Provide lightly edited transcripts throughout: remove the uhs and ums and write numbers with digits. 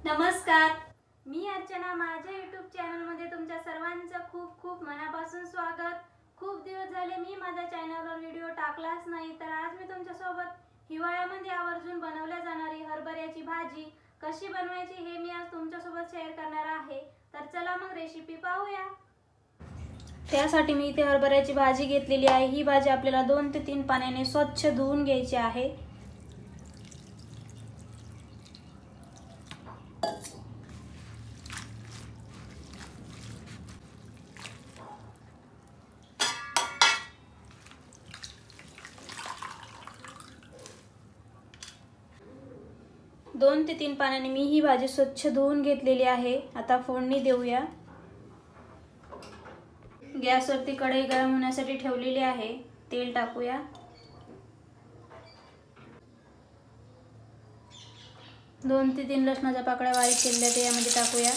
नमस्कार, मी अर्चना। माझ्या यूट्यूब चॅनलमध्ये तुमच्या सर्वांचं खूप खूप मनापासून स्वागत। खूप दिवस झाले मी माझ्या चॅनलवर व्हिडिओ टाकलाच नाही, तर आज मी तुमच्यासोबत हिवाळ्यामध्ये आवर्जून बनवल्या जाणारी हरभऱ्याची भाजी कशी बनवायची हे मी आज तुमच्यासोबत शेअर करणार आहे। तर चला मग रेसिपी पाहूया। त्यासाठी मी इथे हरभऱ्याची भाजी घेतलेली आहे। ही भाजी आपल्याला 2 ते 3 पाण्याने स्वच्छ धुवून घ्यायची आहे। दोन ते 3 पाण्याने मी ही भाजी स्वच्छ धुवून घेतलेली आहे। आता फोडणी देऊया। गॅसवरती कढई गरम होण्यासाठी ठेवलेली आहे। तेल टाकूया। 2 ते 3 लसणाच्या पाकळ्या बारीक केलेल्या ते यामध्ये टाकूया।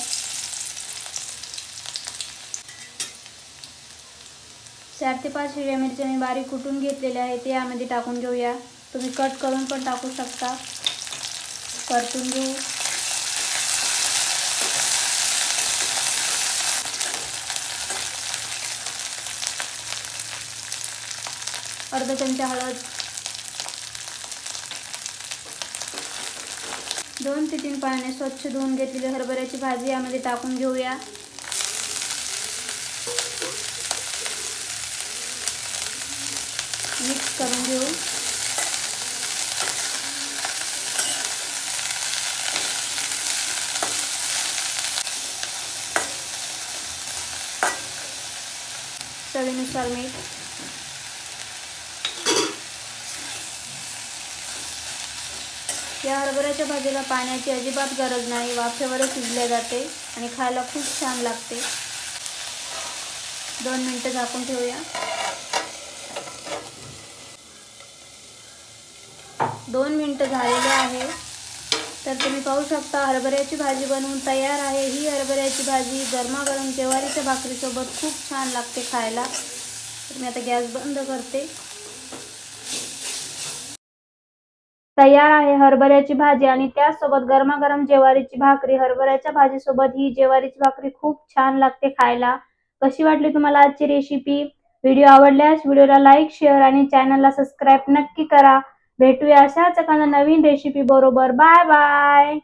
4 ते 5 हिरव्या मिरच्या मी बारीक कुटून घेतलेल्या आहेत, ते यामध्ये टाकून घेऊया। तुम्ही कट करून पण टाकू शकता। परतून घेऊ। अर्धा चमचा हळद, 2 ते 3 पाण्याने स्वच्छ धुवून घेतलेली हरभऱ्याची भाजी यामध्ये टाकून घेऊया। मिक्स करून घेऊ। चवीनुसार मीठ, या हरभऱ्याच्या भाजीला पाण्याची अजिबात गरज नाही, वाफेवरच शिजले जाते आणि खायला खूप छान लागते। 2 मिनिटं झाकून ठेवूया। 2 मिनिटं झालेले आहे, तर तुम्ही पाहू शकता हरभऱ्याची भाजी बनवून तयार आहे। ही हरभऱ्याची भाजी गरमागरम ज्वारीच्या भाकरीसोबत खूप छान लागते खायला। तर मी आता गॅस बंद करते। तयार आहे हरभऱ्याची भाजी आणि त्यासोबत गरमागरम ज्वारीची भाकरी। हरभऱ्याच्या भाजीसोबत ही ज्वारीची भाकरी खूप छान लागते खायला। कशी वाटली तुम्हाला आजची रेसिपी? व्हिडिओ आवडल्यास व्हिडिओला लाईक, शेअर आणि चॅनलला सबस्क्राइब नक्की करा। भेटूया अशाच एखाद्या नवीन रेसिपी बरोबर। Bye bye.